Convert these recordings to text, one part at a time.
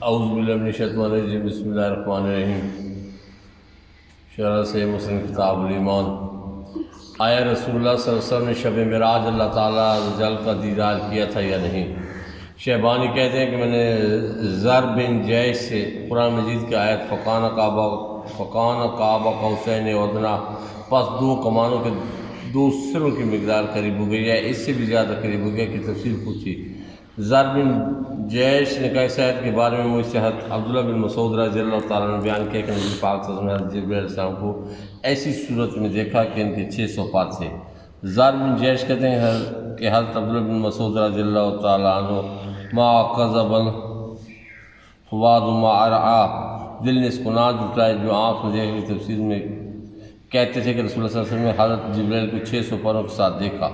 اعوذ باللہ من الشیطان الرجیم بسم اللہ الرحمن الرحیم۔ شرح سے مسلم کتاب الایمان۔ آیا رسول اللہ صلی اللہ علیہ وسلم نے شب معراج اللہ تعالیٰ جل کا دیدار کیا تھا یا نہیں؟ شیبانی کہتے ہیں کہ میں نے زر بن جیش سے قرآن مجید کی آیت فقان کعبہ قوسین ادنیٰ، پس دو کمانوں کے دو سروں کی مقدار قریب ہو گئی ہے، اس سے بھی زیادہ قریب ہو گیا کی تفصیل پوچھی۔ زر بن جیش نے کہا اس آیت کے بارے میں مجھ سے عبداللہ بن مسعود رضی اللہ تعالیٰ نے بیان کیا کہ نبی پاک صلی اللہ علیہ وسلم نے جبرائیل علیہ السلام کو ایسی صورت میں دیکھا کہ ان کے 600 پر تھے۔ زر بن جیش کہتے ہیں کہ حضرت عبداللہ بن مسعود رضی اللہ تعالیٰ عنہ ما قذب الفؤاد ما رأى، دل نے اس کو نہ جھٹلایا جو آنکھ نے دیکھا کی تفسیر میں کہتے تھے کہ رسول اللہ صلی اللہ علیہ وسلم نے حضرت جبرائیل کو 600 پروں کے ساتھ دیکھا۔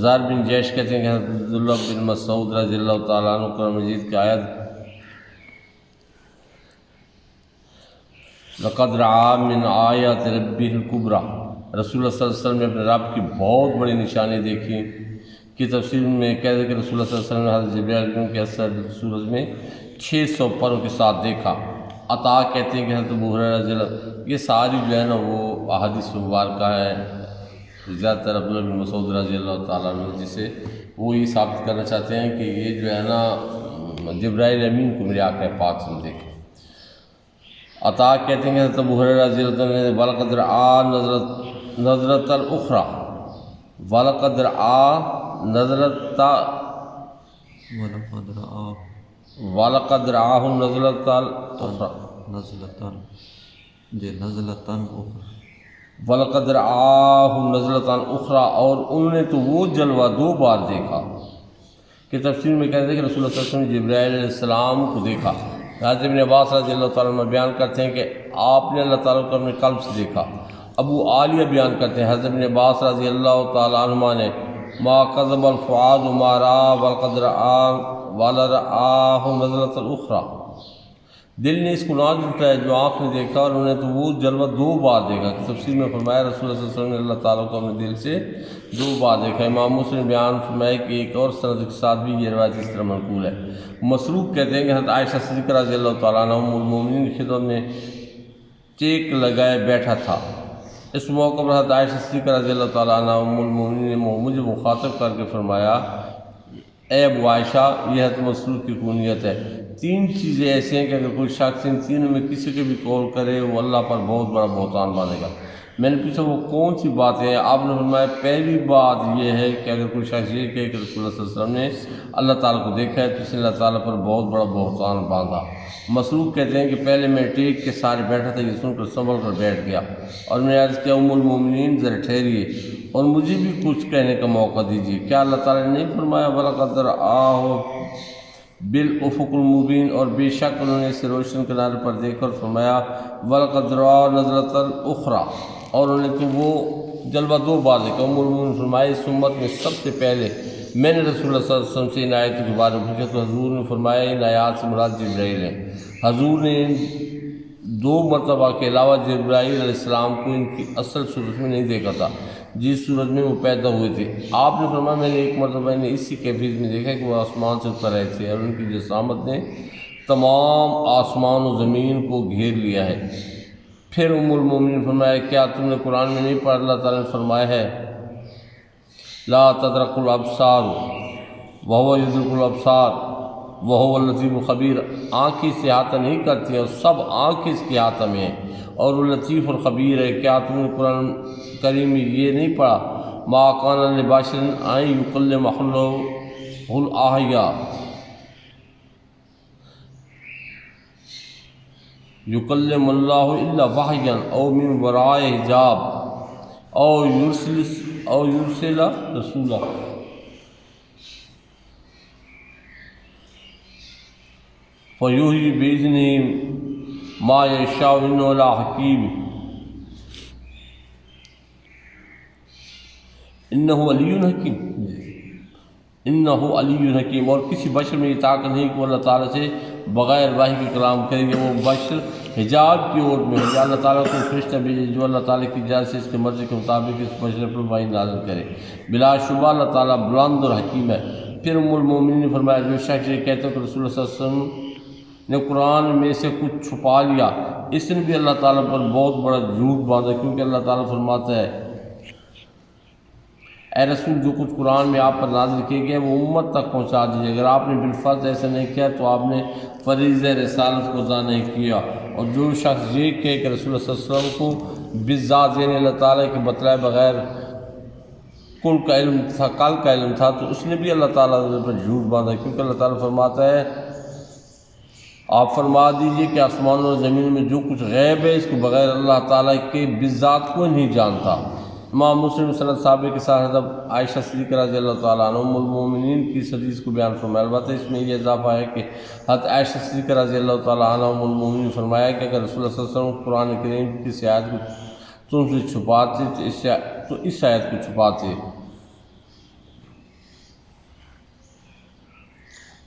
زر بن جیش کہتے ہیں کہ حضرت عبداللہ بن مسعود رضی اللہ تعالیٰ عنہ قرآن مجید کی آیت لقد رعا من آیات ربہ الکبریٰ، رسول اللہ صلی اللہ علیہ وسلم نے اپنے رب کی بہت بڑی نشانی دیکھی کی تفسیر میں کہتے ہیں کہ رسول اللہ صلی اللہ علیہ وسلم نے حضرت جبرائیل کے اثر سورج میں 600 پروں کے ساتھ دیکھا۔ عطا کہتے ہیں کہ حضرت ابو ہریرہ رضی اللہ، یہ ساری جو ہے نا وہ احادیث مبارکہ ہے زیادہ تر عبداللہ بن مسعود رضی اللہ تعالیٰ عنہ، جسے وہ یہ ثابت کرنا چاہتے ہیں کہ یہ جو ہے نا جبرائیل امین کو میرے آقا پاک سے دیکھے۔ عطا کہتے ہیں کہ حضرت ابو ہریرہ رضی اللہ عنہ نے وَلَقَدْ رَآ نَظْرَةً الْأُخْرَىٰ، وَلَقَدْ رَآ نَظْرَةً وَلَقَدْ رَآهُ نَظْرَةً الْأُخْرَىٰ، وَلَقَدْ رَآهُ نَظْرَةً أُخْرَىٰ، اور انہوں نے تو وہ جلوہ دو بار دیکھا کہ تفسیر میں کہتے ہیں کہ رسول اللہ صلی اللہ علیہ وسلم نے جبرائیل علیہ السلام کو دیکھا۔ حضرت ابن عباس رضی اللہ تعالیٰ عنہ بیان کرتے ہیں کہ آپ نے اللہ تعالیٰ کو اپنے قلب سے دیکھا۔ ابو عالیہ بیان کرتے ہیں حضرت ابن عباس رضی اللہ تعالیٰ عنہ نے ما قذب الفؤاد ما رأى وَلَقَدْ رَآهُ وَلَرَآهُ نَظْرَةً أُخْرَىٰ، دل نے اس کو نہ جھٹلایا جو آنکھ نے دیکھا، اور انہوں نے تو وہ جلوہ دو بار دیکھا کہ تفسیر میں فرمایا رسول اللہ صلی اللہ علیہ وسلم نے اللہ تعالیٰ کو اپنے دل سے دو بار دیکھا۔ امام مسلم بیان فرمایا کہ ایک اور سند کے ساتھ بھی یہ روایت اس طرح منقول ہے۔ مسروق کہتے ہیں کہ حضرت عائشہ صدیقہ رضی اللہ تعالیٰ عنہ ام المومنین کی خدمت میں ٹیک لگائے بیٹھا تھا۔ اس موقع پر حضرت عائشہ صدیقہ رضی اللہ تعالیٰ عنہ ام المومنین نے مجھے مخاطب کر کے فرمایا اے ابو عائشہ، یہ حضرت مسروق کی کنیت ہے، تین چیزیں ایسی ہیں کہ اگر کوئی شخص ان تینوں میں کسی کے بھی قول کرے وہ اللہ پر بہت بڑا بہتان باندھے گا۔ میں نے پوچھا وہ کون سی باتیں ہیں؟ آپ نے فرمایا پہلی بات یہ ہے کہ اگر کوئی شخص یہ کہے کہ رسول اللہ صلی اللہ علیہ وسلم نے اللہ تعالیٰ کو دیکھا ہے تو اس نے اللہ تعالیٰ پر بہت بڑا بہتان باندھا۔ مسروق کہتے ہیں کہ پہلے میں ٹیک کے سارے بیٹھا تھا، یہ سن کر سنبھل کر بیٹھ گیا اور میں نے عرض کیا ام المومنین ذرا ٹھہریے اور مجھے بھی کچھ کہنے کا موقع دیجیے، کیا اللہ تعالیٰ نے نہیں فرمایا وَلَقَدْ رَآهُ بالافق المبین، اور بے شک انہوں نے اسے روشن کنارے پر دیکھ کر فرمایا وَلَقَدْ رَآهُ نَظْرَةً أُخْرَىٰ، اور انہوں نے تو وہ جلوہ دو بار دیکھا۔ ام المومنین فرمایا اس امت میں سب سے پہلے میں نے رسول اللہ صلی اللہ علیہ وسلم سے ان آیتوں کے بارے میں پوچھا تو حضور نے فرمایا ان آیات سے مراد جبرائیل ہیں۔ حضور نے ان دو مرتبہ کے علاوہ جبرائیل علیہ السلام کو ان کی اصل صورت میں نہیں دیکھا تھا جس صورت میں وہ پیدا ہوئے تھے۔ آپ نے فرمایا میں نے ایک مرتبہ انہیں اسی کیفیت میں دیکھا کہ وہ آسمان سے اتر رہے تھے اور ان کی جسامت نے تمام آسمان و زمین کو گھیر لیا ہے۔ پھر ام المومنین فرمایا کیا تم نے قرآن میں نہیں پڑھا اللہ تعالیٰ نے فرمایا ہے لا تدرک الابصار وہو یدرک الابصار وہو اللطیف الخبیر، آنکھیں سے احاطہ نہیں کرتی اور سب آنکھیں اس کے احاطہ میں ہیں اور وہ لطیف الخبیر ہے۔ کیا تم نے قرآن کریم میں یہ نہیں پڑھا ما کان لبشر ان یکلمہ اللہ الاحیا یکلم اللہ الا وحیا او من وراء حجاب او یرسل رسولا، فیوحی بإذنہ ما یشاء انہ لحکیم انہ علی حکیم، انہ علی حکیم، اور کسی بشر میں یہ طاقت نہیں کہ وہ اللہ تعالیٰ سے بغیر وحی کے کلام کرے گا۔ وہ بشر حجاب کی اور میں ہے، اللہ تعالیٰ کو فرشتہ بھیجے جو اللہ تعالیٰ کی اجازت سے اس کے مرضی کے مطابق اس بشر پر وحی نازل کرے، بلا شبہ اللہ تعالیٰ بلند اور حکیم ہے۔ پھر ام المومنین نے فرمایا جو شخص یہ کہتا ہے کہ رسول اللہ صلی اللہ علیہ وسلم نے قرآن میں سے کچھ چھپا لیا، اس نے بھی اللہ تعالیٰ پر بہت بڑا جھوٹ باندھا، کیونکہ اللہ تعالیٰ فرماتا ہے اے رسول جو کچھ قرآن میں آپ پر نازل کیے گئے وہ امت تک پہنچا دیجیے، اگر آپ نے بالفرض ایسا نہیں کیا تو آپ نے فریضہ رسالت کو ادا نہیں کیا۔ اور جو شخص یہ کہے کہ رسول اللہ صلی اللہ علیہ وسلم کو بالذات یعنی اللہ تعالیٰ کے بتلائے بغیر کل کا علم تھا تو اس نے بھی اللہ تعالیٰ پر جھوٹ باندھا، کیونکہ اللہ تعالیٰ فرماتا ہے آپ فرما دیجئے کہ آسمان اور زمین میں جو کچھ غیب ہے اس کو بغیر اللہ تعالیٰ کے بالذات کوئی نہیں جانتا۔ امام مسلم صنعت صحابہ کے ساتھ حضرت عائشہ صدیقہ رضی اللہ تعالیٰ عنہ ام المومنین کی اس حدیث کو بیان فرمایا، البتہ اس میں یہ اضافہ ہے کہ حضرت عائشہ صدیقہ رضی اللہ تعالیٰ عنہ ام المومنین فرمایا کہ اگر رسول اللہ صلی اللہ علیہ وسلم قرآن کریم کی آیت کو تم سے چھپاتے تو اس آیت کو چھپاتے،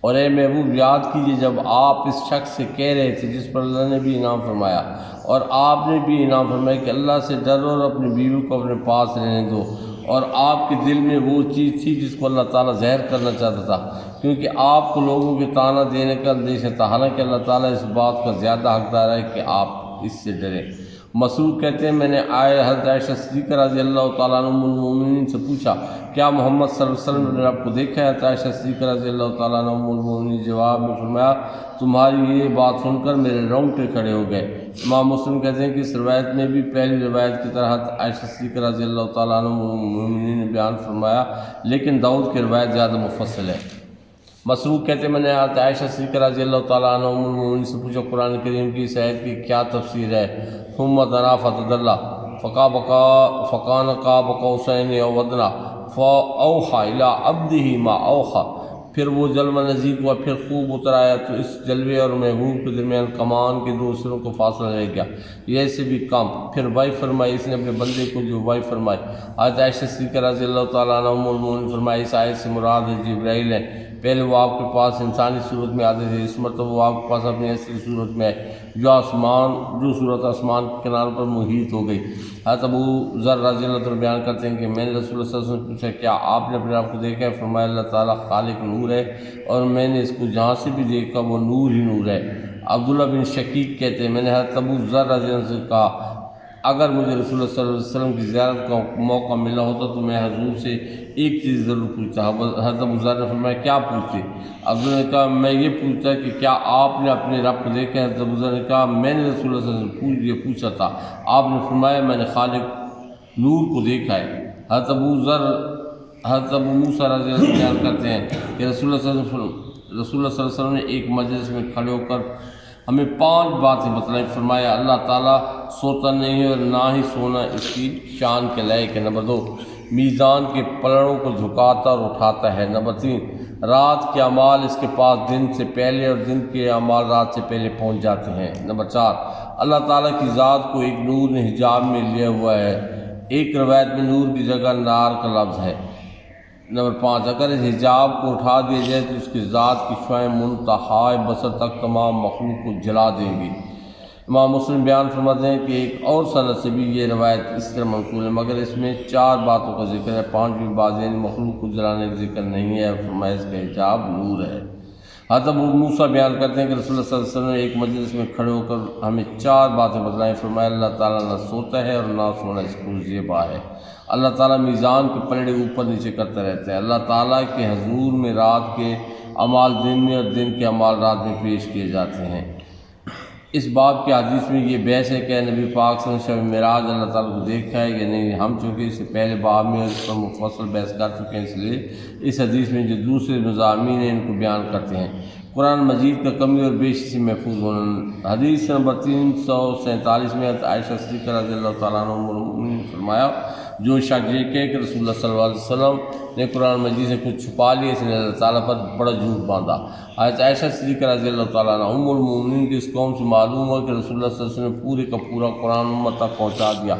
اور اے محبوب یاد کیجئے جب آپ اس شخص سے کہہ رہے تھے جس پر اللہ نے بھی انعام فرمایا، اور آپ نے بھی انعام فرمایا کہ اللہ سے ڈرو اور اپنی بیوی کو اپنے پاس رہنے دو، اور آپ کے دل میں وہ چیز تھی جس کو اللہ تعالیٰ ظاہر کرنا چاہتا تھا، کیونکہ آپ کو لوگوں کے طعنہ دینے کا اندیشہ تھا، حالانکہ اللہ تعالیٰ اس بات کا زیادہ حقدار ہے کہ آپ اس سے ڈریں۔ مسروق کہتے ہیں میں نے حضرت عائشہ صدیقہ رضی اللہ تعالیٰ عنہ ام المومنین سے پوچھا کیا محمد صلی اللہ علیہ وسلم نے آپ کو دیکھا ہے؟ حضرت عائشہ صدیقہ رضی اللہ تعالیٰ عنہ ام المومنین نے جواب میں فرمایا تمہاری یہ بات سن کر میرے رونگٹے کھڑے ہو گئے۔ امام مسلم کہتے ہیں کہ اس روایت میں بھی پہلی روایت کی طرح حضرت عائشہ صدیقہ رضی اللہ تعالیٰ عنہ ام المومنین نے بیان فرمایا، لیکن داؤد کی روایت زیادہ مفصل ہے۔ مسروق کہتے ہیں میں نے حضرت عائشہ صدیقہ رضی اللہ تعالیٰ عنہ ام المومنین سے پوچھا قرآن کریم کی اس آیت کی کیا تفسیر ہے؟ ثم دنا فتدلى فكان قاب قوسين او ادنى فاوحى الى عبده ما اوحى، پھر وہ جلوہ نزدیک ہوا، پھر خوب اتر آیا تو اس جلوے اور محبوب کے درمیان کمان کے دو سروں کو فاصلہ رہ گیا، یہ سے بھی کم، پھر وحی فرمائی اس نے اپنے بندے کو جو وحی فرمائی۔ حضرت عائشہ صدیقہ رضی اللہ تعالیٰ عنہ ام المومنین فرمائی اس آیت سے مراد جبرائیل ہے، پہلے وہ آپ کے پاس انسانی صورت میں آتے تھے، اس مرتبہ وہ آپ کے پاس اپنی اصلی صورت میں ہے جو صورت آسمان کے کناروں پر محیط ہو گئی۔ حضرت ابو ذر رضی اللہ عنہ بیان کرتے ہیں کہ میں نے رسول اللہ صلی اللہ علیہ وسلم سے پوچھا کیا آپ نے اپنے آپ کو دیکھا ہے؟ فرمایا اللہ تعالیٰ خالق نور ہے اور میں نے اس کو جہاں سے بھی دیکھا وہ نور ہی نور ہے۔ عبداللہ بن شقیق کہتے ہیں میں نے حضرت ابو ذر رضی اللہ عنہ سے کہا اگر مجھے رسول اللہ صلی اللہ علیہ وسلم کی زیارت کا موقع ملا ہوتا تو میں حضور سے ایک چیز ضرور پوچھتا۔ حضرت ابو ذر نے فرمایا کیا پوچھتے؟ عبداللہ نے کہا میں یہ پوچھتا کہ کیا آپ نے اپنے رب کو دیکھا؟ حضرت ابو ذر نے کہا میں نے رسول اللہ صلی اللہ علیہ وسلم یہ پوچھا تھا، آپ نے فرمایا میں نے خالق نور کو دیکھا ہے۔ حضرت ابو موسیٰ رضی اللہ عنہ بیان کرتے ہیں کہ رسول اللہ صلی اللہ علیہ وسلم نے ایک مجلس میں کھڑے ہو کر ہمیں 5 باتیں بتلائیں، فرمایا اللہ تعالیٰ سوتا نہیں ہے اور نہ ہی سونا اس کی شان کے لائق ہے۔ نمبر 2 میزان کے پلڑوں کو جھکاتا اور اٹھاتا ہے۔ نمبر 3 رات کے اعمال اس کے پاس دن سے پہلے اور دن کے اعمال رات سے پہلے پہنچ جاتے ہیں۔ نمبر 4 اللہ تعالیٰ کی ذات کو ایک نور نے حجاب میں لیا ہوا ہے، ایک روایت میں نور کی جگہ نار کا لفظ ہے۔ نمبر 5 اگر اس حجاب کو اٹھا دیا جائے تو اس کی ذات کی شعائیں منتہائے بصر تک تمام مخلوق کو جلا دیں گی۔ امام مسلم بیان فرماتے ہیں کہ ایک اور سند سے بھی یہ روایت اس طرح منقول ہے، مگر اس میں 4 باتوں کا ذکر ہے، 5ویں بات یعنی مخلوق کو جلانے کا ذکر نہیں ہے، فرمایا اس کا حجاب نور ہے۔ حضرت ابو موسیٰ بیان کرتے ہیں کہ رسول اللہ صلی اللہ علیہ وسلم نے ایک مجلس میں کھڑے ہو کر ہمیں 4 باتیں بتلائیں، فرمایا اللہ تعالیٰ نہ سوتا ہے اور نہ سونا اس کو زیبا ہے، اللہ تعالیٰ میزان کے پلڑے اوپر نیچے کرتا رہتا ہے، اللہ تعالیٰ کے حضور میں رات کے اعمال دن میں اور دن کے اعمال رات میں پیش کیے جاتے ہیں۔ اس باب کے حدیث میں یہ بحث ہے کہ نبی پاک صلی اللہ علیہ وسلم معراج اللہ تعالیٰ کو دیکھا ہے یا نہیں، ہم چونکہ اس سے پہلے باب میں اس پر مفصل بحث کر چکے ہیں، اس لیے اس حدیث میں جو دوسرے مضامین ہیں ان کو بیان کرتے ہیں۔ قرآن مجید کا کمی اور بیشی سے محفوظ ہونا۔ حدیث نمبر 347 میں عائشہ صدیقہ رضی اللہ تعالیٰ عنہ نے فرمایا جو شخص یہ کہے کہ رسول اللہ صلی اللہ علیہ وسلم نے قرآن مجید سے کچھ چھپا لیا اس نے اللہ تعالیٰ پر بڑا جھوٹ باندھا۔ حضرت عائشہ صدیقہ رضی اللہ تعالیٰ عنہ ام المومنین کی اس قوم سے معلوم ہوا کہ رسول اللہ صلی اللہ علیہ وسلم نے پورے کا پورا قرآن امت تک پہنچا دیا،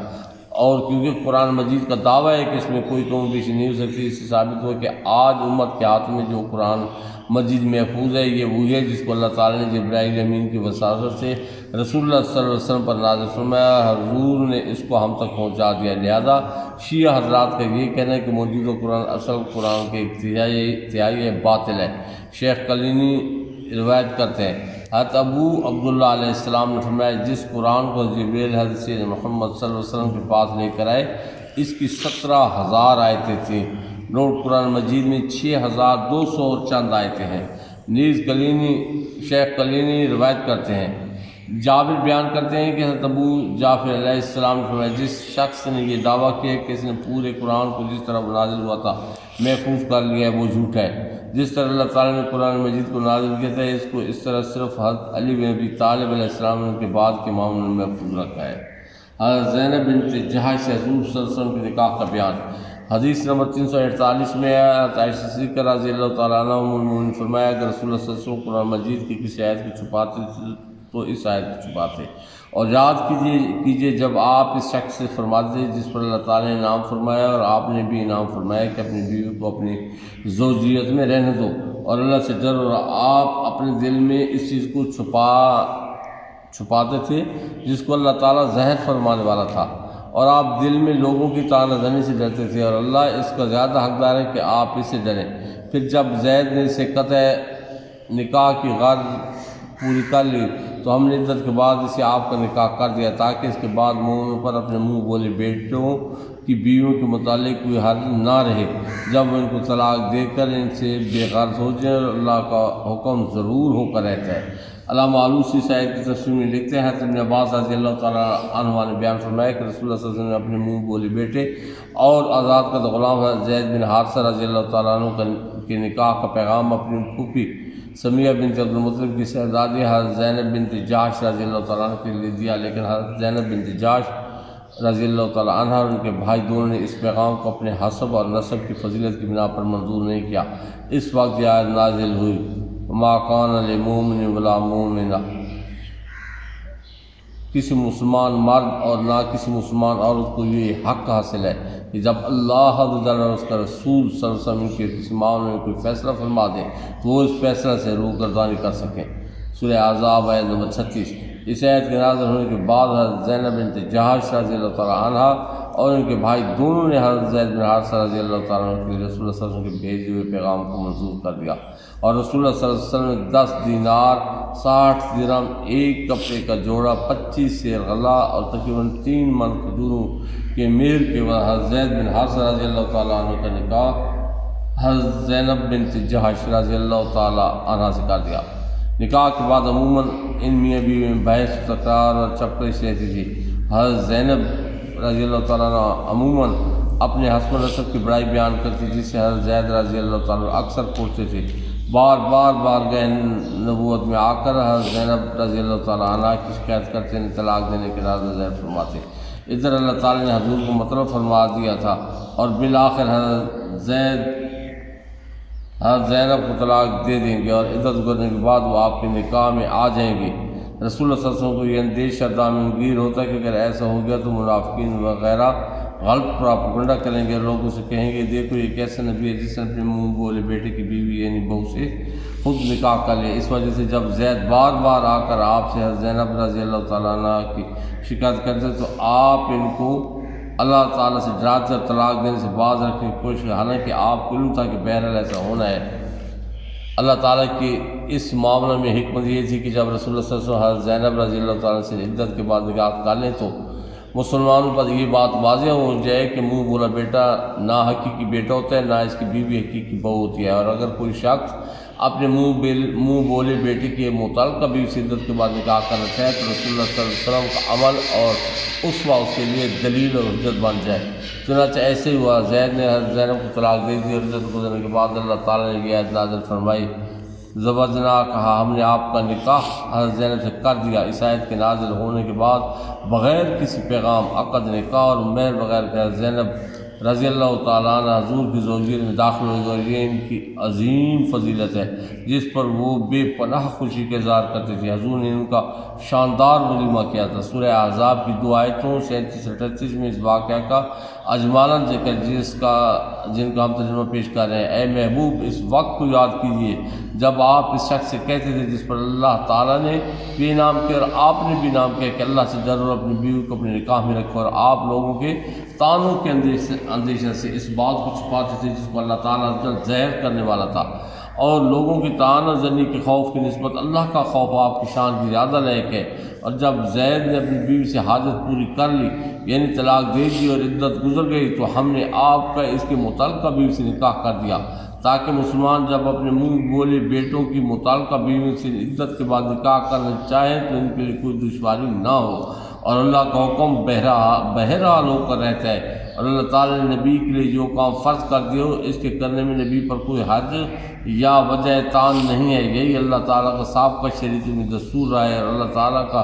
اور کیونکہ قرآن مجید کا دعویٰ ہے کہ اس میں کوئی کم بیشی نہیں ہو سکتی، اس سے ثابت ہوا کہ آج امت کے ہاتھ میں جو قرآن مجید محفوظ ہے یہ وہی ہے جس کو اللہ تعالیٰ نے جبرائیل امین کی وساطت سے رسول اللہ صلی اللہ علیہ وسلم پر نازل فرمایا، حضور نے اس کو ہم تک پہنچا دیا۔ لہذا شیعہ حضرات کا یہ کہنا ہے کہ موجودہ قرآن اصل قرآن کے تہائی باطل ہے۔ شیخ کلینی روایت کرتے ہیں حضرت ابو عبداللہ علیہ السلام نے فرمایا جس قرآن کو جبریل حضرت سید محمد صلی اللہ علیہ وسلم کے پاس لے کر آئے اس کی 17,000 آیتیں تھیں۔ نوٹ قرآن مجید میں 6,200 اور چند آیتیں ہیں۔ نیز شیخ کلینی روایت کرتے ہیں، جابر بیان کرتے ہیں کہ حضرت ابو جعفر علیہ السلام نے فرمایا جس شخص نے یہ دعویٰ کیا کہ اس نے پورے قرآن کو جس طرح نازل ہوا تھا محفوظ کر لیا ہے وہ جھوٹا ہے۔ جس طرح اللہ تعالیٰ نے قرآن مجید کو نازل کیا تھا اس کو اس طرح صرف حضرت علی بن ابی طالب علیہ السلام نے ان کے بعد کے معاملوں میں محفوظ رکھا ہے۔ حضرت زینب بنت جہش سے حضور صلی اللہ علیہ وسلم کے نکاح کا بیان، حدیث نمبر 348 میں ہے، حضرت عائشہ صدیقہ رضی اللہ تعالیٰ عنہ ام المؤمنین فرمایا کہ رسول اللہ صلی اللہ علیہ وسلم قرآن مجید کی کسی آیت کو چھپاتے تو اس آیت کو چھپاتے، اور یاد کیجئے جب آپ اس شخص سے فرماتے تھے جس پر اللہ تعالیٰ نے انعام فرمایا اور آپ نے بھی انعام فرمایا کہ اپنی بیوی کو اپنی زوجیت میں رہنے دو اور اللہ سے ڈر، اور آپ اپنے دل میں اس چیز کو چھپاتے تھے جس کو اللہ تعالیٰ زہر فرمانے والا تھا، اور آپ دل میں لوگوں کی طعنہ زنی سے ڈرتے تھے اور اللہ اس کا زیادہ حقدار ہے کہ آپ اس سے ڈریں۔ پھر جب زید نے اسے قطع نکاح کی غرض پوری کر لی تو ہم نے عدت کے بعد اسے آپ کا نکاح کر دیا تاکہ اس کے بعد مومنوں پر اپنے منہ بولے بیٹوں کی بیویوں کے متعلق کوئی حرج نہ رہے جب وہ ان کو طلاق دے کر ان سے بے غرض ہو جائیں، اور اللہ کا حکم ضرور ہو کر رہتا ہے۔ علامہ آلوسی صاحب کی تفسیر میں لکھتے ہیں حضرت ابن عباس رضی اللہ تعالیٰ عنہ نے بیان فرمایا کہ رسول اللہ صلی اللہ علیہ وسلم نے اپنے منہ بولے بیٹے اور آزاد کردہ غلام زید بن حارثہ رضی اللہ تعالیٰ عنہ کے نکاح کا پیغام اپنی پھوپھی سمیہ بنت عبد المطلب کی شہزادی حضرت زینب بنت جحش رضی اللہ تعالیٰ عنہ کے لیے دیا، لیکن حضرت زینب بنت جحش رضی اللہ تعالیٰ عنہ اور ان کے بھائی دونوں نے اس پیغام کو اپنے حسب اور نسب کی فضیلت کی بنا پر منظور نہیں کیا۔ اس وقت یہ آیت نازل ہوئی ما کان لمؤمن ولا مؤمنہ، کسی مسلمان مرد اور نہ کسی مسلمان عورت کو یہ حق حاصل ہے کہ جب اللہ عز و جل اور اس کا رسول صلی اللہ علیہ وسلم کے کسی معاملے میں کوئی فیصلہ فرما دیں تو وہ اس فیصلہ سے روگردانی کر سکیں۔ سورہ احزاب آیت نمبر 36۔ اس آیت کے نازل ہونے کے بعد حضرت زینب بنت جحش رضی اللہ تعالیٰ عنہ اور ان کے بھائی دونوں نے حضرت زید بن حارثہ رضی اللہ تعالیٰ عنہ کے لیے رسول اللہ صلی اللہ علیہ وسلم کے بھیجے ہوئے پیغام کو منظور کر دیا، اور رسول اللہ صلی اللہ علیہ وسلم نے 10 دینار 60 درہم، ایک کپڑے کا جوڑا، 25 سیر غلہ اور تقریباً 3 من کھجوروں کے مہر کے بعد حضرت زید بن حارثہ رضی اللہ تعالیٰ عنہ کا نکاح حضرت زینب بنت جحش رضی اللہ تعالیٰ عنہ سے کر دیا۔ نکاح کے بعد عموماً ان میاں بیوی میں بحث تکرار اور چپکش رہتی تھی۔ حضرت زینب رضی اللہ تعالیٰ عنہ عموماً اپنے حسب و نسب کی بڑائی بیان کرتی جس سے حضرت زید رضی اللہ تعالیٰ عنہ اکثر پوچھتے تھے۔ بار گئے نبوت میں آ کر حضرت زینب رضی اللہ تعالیٰ عنہ کی شکایت کرتے ہیں، طلاق دینے کے راز ظاہر فرماتے۔ ادھر اللہ تعالیٰ نے حضور کو مطلب فرما دیا تھا اور بالآخر حضرت زینب کو طلاق دے دیں گے اور عدت گزرنے کے بعد وہ آپ کے نکاح میں آ جائیں گے۔ رسول اللہ صلی اللہ علیہ وسلم کو یہ اندیشہ دامنگیر ہوتا ہے کہ اگر ایسا ہو گیا تو منافقین وغیرہ غلط پراپیگنڈا کریں گے، لوگ اسے کہیں گے دیکھو یہ کیسا نبی ہے جس نے اپنے منہ بولے بیٹے کی بیوی یعنی بہو سے خود نکاح کر لیا۔ اس وجہ سے جب زید بار آ کر آپ سے حضرت زینب رضی اللہ تعالیٰ عنہ کی شکایت کرتے تو آپ ان کو اللہ تعالیٰ سے ڈراتے اور طلاق دینے سے باز رکھنے کی کوشش، حالانکہ آپ کو علم تھا کہ بہرحال ایسا ہونا ہے۔ اللہ تعالیٰ کی اس معاملے میں حکمت یہ تھی کہ جب رسول اللہ صلی اللہ علیہ وسلم حضرت زینب رضی اللہ تعالیٰ سے عدت کے بعد نکاح کر لیں تو مسلمانوں پر یہ بات واضح ہو جائے کہ منہ بولا بیٹا نہ حقیقی بیٹا ہوتا ہے، نہ اس کی بیوی حقیقی بہو ہوتی ہے، اور اگر کوئی شخص اپنے منہ بولے بیٹے کے متعلقہ بیوی سے عدت کے بعد نکاح کرنا چاہے تو رسول اللہ صلی اللہ علیہ وسلم کا عمل اور اسوہ اس کے لیے دلیل اور حجت بن جائے۔ چنانچہ ایسے ہی ہوا، زید نے حضرت زینب کو طلاق دے دی اور عدت گزرنے کے بعد اللہ تعالیٰ نے یہ آیت نازل فرمائی زوجنا، کہا ہم نے آپ کا نکاح حضرت زینب سے کر دیا۔ اس آیت کے نازل ہونے کے بعد بغیر کسی پیغام، عقد، نکاح اور مہر بغیر کہ حضرت زینب رضی اللہ تعالیٰ عنہ حضور کی زوجیت میں داخل ہوئی، اور یہ ان کی عظیم فضیلت ہے جس پر وہ بے پناہ خوشی کا اظہار کرتے تھے۔ حضور نے ان کا شاندار ولیمہ کیا تھا۔ سورہ احزاب کی 2 آیتوں 37-38 میں اس واقعہ کا اجمالاً ذکر جن کا ہم ترجمہ پیش کر رہے ہیں۔ اے محبوب، اس وقت کو یاد کیجیے جب آپ اس شخص سے کہتے تھے جس پر اللہ تعالیٰ نے بھی انعام کیا اور آپ نے بھی انعام کیا کہ اللہ سے ڈرو اور اپنی بیوی کو اپنے نکاح میں رکھو، اور آپ لوگوں کے طعنوں کے اندیشہ سے اس بات کو چھپاتے تھے جس کو اللہ تعالیٰ ظاہر کرنے والا تھا۔ اور لوگوں کی طعنہ زنی کے خوف کی نسبت اللہ کا خوف آپ کی شان کی زیادہ لائق ہے۔ اور جب زید نے اپنی بیوی سے حاجت پوری کر لی، یعنی طلاق دے دی اور عدت گزر گئی، تو ہم نے آپ کا اس کے متعلقہ بیوی سے نکاح کر دیا، تاکہ مسلمان جب اپنے منہ بولے بیٹوں کی متعلقہ بیوی سے عدت کے بعد نکاح کرنا چاہیں تو ان کے لیے کوئی دشواری نہ ہو۔ اور اللہ کا حکم بہرحال ہو کر رہتا ہے، اور اللہ تعالیٰ نے نبی کے لیے جو کام فرض کر دیے ہو اس کے کرنے میں نبی پر کوئی حج یا وجہ تان نہیں ہے۔ یہی اللہ تعالیٰ کا سابقہ شریعت میں دستور رہا ہے، اور اللہ تعالیٰ کا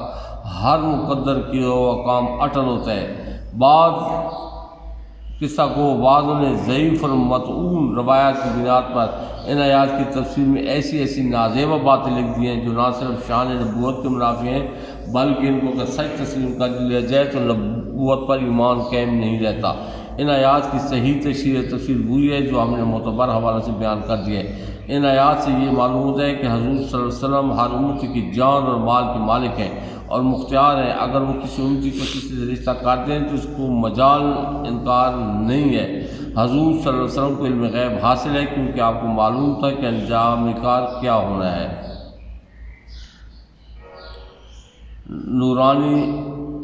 ہر مقدر کیا ہوا کام اٹل ہوتا ہے۔ بعض قصہ کو بعضوں نے ضعیف اور مطعون روایات کی بنیاد پر ان آیات کی تفسیر میں ایسی نازیبہ باتیں لکھ دی ہیں جو نہ صرف شان نبوت کے منافی ہیں، بلکہ ان کو اگر سچ تسلیم کر لیا جائے تو نبوت پر ایمان قائم نہیں رہتا۔ ان آیات کی صحیح تفسیر وہی ہے جو ہم نے معتبر حوالے سے بیان کر دی ہے۔ ان آیات سے یہ معلوم ہوتا ہے کہ حضور صلی اللہ علیہ وسلم ہر امتی کی جان اور مال کے مالک ہیں اور مختار ہیں۔ اگر وہ کسی امتی کو کسی سے رشتہ کر دیں تو اس کو مجال انکار نہیں ہے۔ حضور صلی اللہ علیہ وسلم کو علم غیب حاصل ہے، کیونکہ آپ کو معلوم تھا کہ انجام کار کیا ہونا ہے۔ نورانی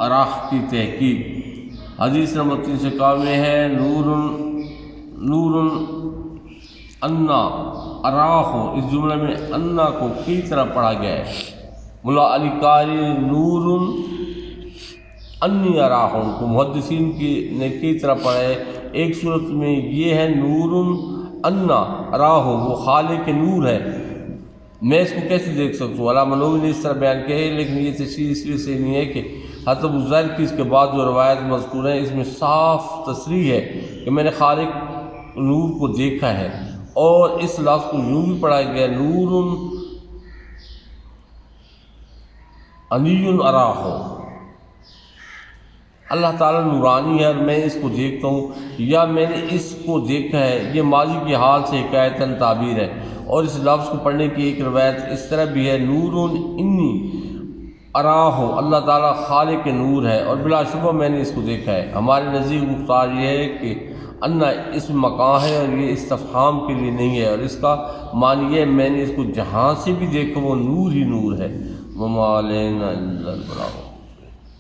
اراح کی تحقیق، حدیث نمبر 351 ہے، نور انا اراح، اس جملے میں انا کو کئی طرح پڑھا گیا ہے۔ ملا علی قاری نور انی اراح کو محدثین نے کئی طرح پڑھا ہے۔ ایک صورت میں یہ ہے نور انا اراح، وہ خالق نور ہے، میں اس کو کیسے دیکھ سکتا ہوں؟ علامہ نووی نے اس طرح بیان کیا ہے، لیکن یہ تشریح اس لیے سے نہیں ہے کہ حضرت ابو ذر کی اس کے بعد جو روایت مذکور ہیں اس میں صاف تصریح ہے کہ میں نے خالق نور کو دیکھا ہے، اور اس لفظ کو یوں بھی پڑھا گیا نور انی اراح، اللہ تعالیٰ نورانی ہے اور میں اس کو دیکھتا ہوں، یا میں نے اس کو دیکھا ہے، یہ ماضی کی حال سے حکایتاً تعبیر ہے۔ اور اس لفظ کو پڑھنے کی ایک روایت اس طرح بھی ہے نور انی اراح، اللہ تعالیٰ خالق نور ہے اور بلا شبہ میں نے اس کو دیکھا ہے۔ ہمارے نزدیک مختار یہ ہے کہ انا اس مکان ہے اور یہ استفہام کے لیے نہیں ہے، اور اس کا معنی ہے میں نے اس کو جہاں سے بھی دیکھا وہ نور ہی نور ہے۔ وما علینا الا البلاغ۔